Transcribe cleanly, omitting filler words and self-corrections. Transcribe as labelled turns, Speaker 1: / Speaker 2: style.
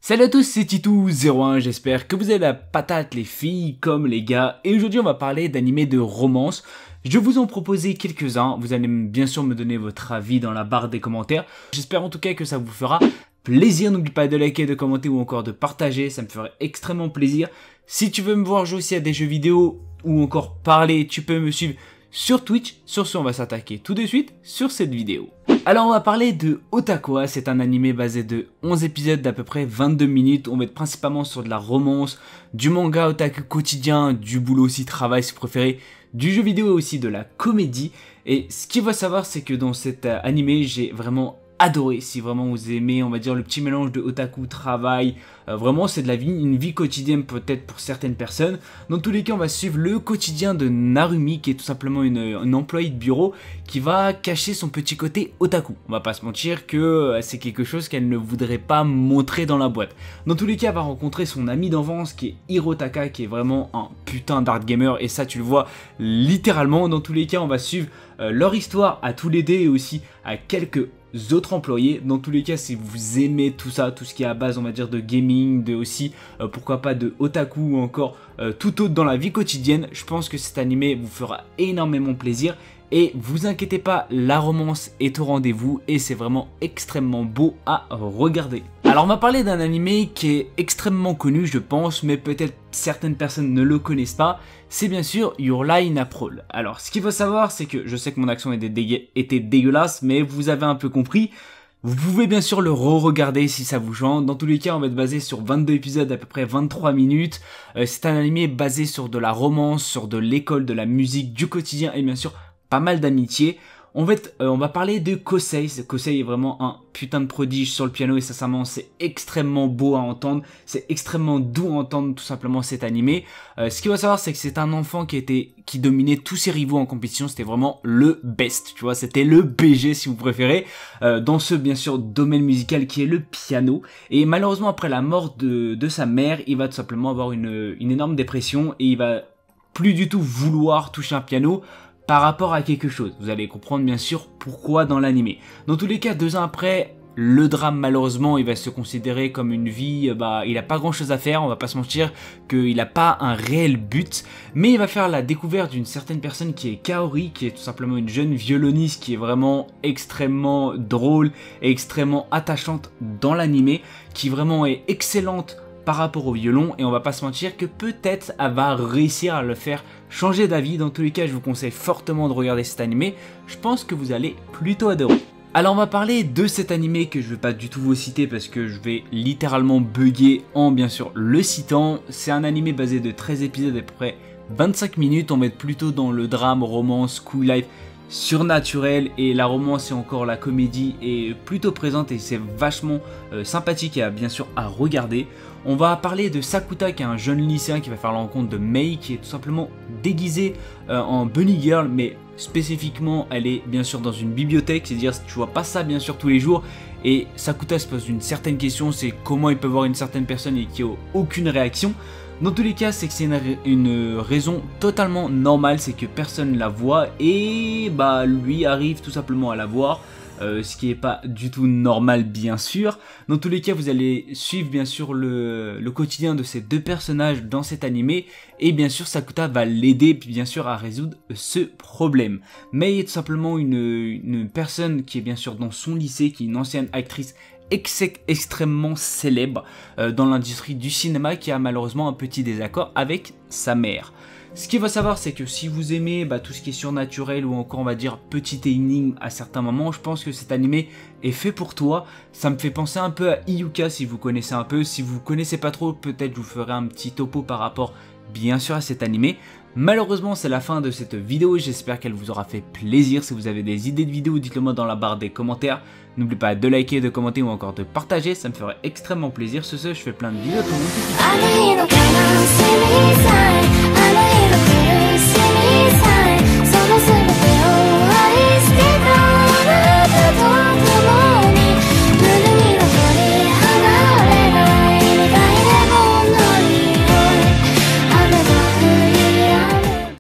Speaker 1: Salut à tous, c'est Titou01, j'espère que vous avez la patate les filles comme les gars. Et aujourd'hui on va parler d'animés de romance. Je vous en proposer quelques-uns, vous allez bien sûr me donner votre avis dans la barre des commentaires. J'espère en tout cas que ça vous fera plaisir, n'oublie pas de liker, de commenter ou encore de partager, ça me ferait extrêmement plaisir. Si tu veux me voir jouer aussi à des jeux vidéo ou encore parler, tu peux me suivre sur Twitch. Sur ce, on va s'attaquer tout de suite sur cette vidéo. Alors on va parler de Otakua, c'est un animé basé de 11 épisodes d'à peu près 22 minutes. On va être principalement sur de la romance, du manga otaku quotidien, du boulot aussi travail si vous préférez, du jeu vidéo et aussi de la comédie. Et ce qu'il faut savoir c'est que dans cet animé j'ai vraiment adoré, si vraiment vous aimez on va dire le petit mélange de otaku, travail, vraiment c'est de la vie, une vie quotidienne peut-être pour certaines personnes. Dans tous les cas on va suivre le quotidien de Narumi qui est tout simplement une employée de bureau qui va cacher son petit côté otaku. On va pas se mentir que c'est quelque chose qu'elle ne voudrait pas montrer dans la boîte. Dans tous les cas elle va rencontrer son ami d'enfance qui est Hirotaka qui est vraiment un putain d'art gamer et ça tu le vois littéralement. Dans tous les cas on va suivre leur histoire à tous les deux et aussi à quelques autres employés. Dans tous les cas si vous aimez tout ça, tout ce qui est à base on va dire de gaming, de aussi pourquoi pas de otaku ou encore tout autre dans la vie quotidienne, je pense que cet animé vous fera énormément plaisir. Et vous inquiétez pas, la romance est au rendez-vous et c'est vraiment extrêmement beau à regarder. Alors on va parler d'un animé qui est extrêmement connu je pense, mais peut-être certaines personnes ne le connaissent pas. C'est bien sûr Your Lie in April. Alors ce qu'il faut savoir c'est que je sais que mon accent était dégueulasse, mais vous avez un peu compris. Vous pouvez bien sûr le re-regarder si ça vous chante. Dans tous les cas, on va être basé sur 22 épisodes d'à peu près 23 minutes. C'est un animé basé sur de la romance, sur de l'école, de la musique, du quotidien et bien sûr pas mal d'amitié. On va parler de Kosei. Kosei est vraiment un putain de prodige sur le piano et sincèrement c'est extrêmement beau à entendre. C'est extrêmement doux à entendre tout simplement cet animé. Ce qu'il faut savoir c'est que c'est un enfant qui dominait tous ses rivaux en compétition. C'était vraiment le best, tu vois. C'était le BG si vous préférez. Dans ce bien sûr domaine musical qui est le piano. Et malheureusement après la mort de sa mère, il va tout simplement avoir une énorme dépression et il va plus du tout vouloir toucher un piano par rapport à quelque chose. Vous allez comprendre bien sûr pourquoi dans l'animé. Dans tous les cas, 2 ans après, le drame malheureusement, il va se considérer comme une vie, il a pas grand chose à faire, on va pas se mentir qu'il a pas un réel but, mais il va faire la découverte d'une certaine personne qui est Kaori, qui est tout simplement une jeune violoniste qui est vraiment extrêmement drôle et extrêmement attachante dans l'animé, qui vraiment est excellente par rapport au violon et on va pas se mentir que peut-être elle va réussir à le faire changer d'avis. Dans tous les cas je vous conseille fortement de regarder cet animé, je pense que vous allez plutôt adorer. Alors on va parler de cet animé que je vais pas du tout vous citer parce que je vais littéralement bugger en bien sûr le citant. C'est un animé basé de 13 épisodes à peu près 25 minutes, on va être plutôt dans le drame, romance, cool life, surnaturel et la romance et encore la comédie est plutôt présente et c'est vachement sympathique et bien sûr à regarder. On va parler de Sakuta qui est un jeune lycéen qui va faire la rencontre de Mei qui est tout simplement déguisée en bunny girl, mais spécifiquement elle est bien sûr dans une bibliothèque, c'est-à-dire tu vois pas ça bien sûr tous les jours et Sakuta se pose une certaine question, c'est comment il peut voir une certaine personne et qui a aucune réaction. Dans tous les cas, c'est que c'est une raison totalement normale, c'est que personne la voit et lui arrive tout simplement à la voir, ce qui n'est pas du tout normal bien sûr. Dans tous les cas, vous allez suivre bien sûr le quotidien de ces deux personnages dans cet animé et bien sûr Sakuta va l'aider bien sûr à résoudre ce problème. Mais il y a tout simplement une personne qui est bien sûr dans son lycée, qui est une ancienne actrice extrêmement célèbre dans l'industrie du cinéma qui a malheureusement un petit désaccord avec sa mère. Ce qu'il faut savoir c'est que si vous aimez tout ce qui est surnaturel ou encore on va dire petite énigme à certains moments, je pense que cet animé est fait pour toi. Ça me fait penser un peu à Iyuka si vous connaissez un peu. Si vous connaissez pas trop, peut-être je vous ferai un petit topo par rapport bien sûr à cet animé. Malheureusement c'est la fin de cette vidéo, j'espère qu'elle vous aura fait plaisir. Si vous avez des idées de vidéos, dites-le moi dans la barre des commentaires. N'oubliez pas de liker, de commenter ou encore de partager, ça me ferait extrêmement plaisir. Sur ce, je fais plein de vidéos à tout le monde.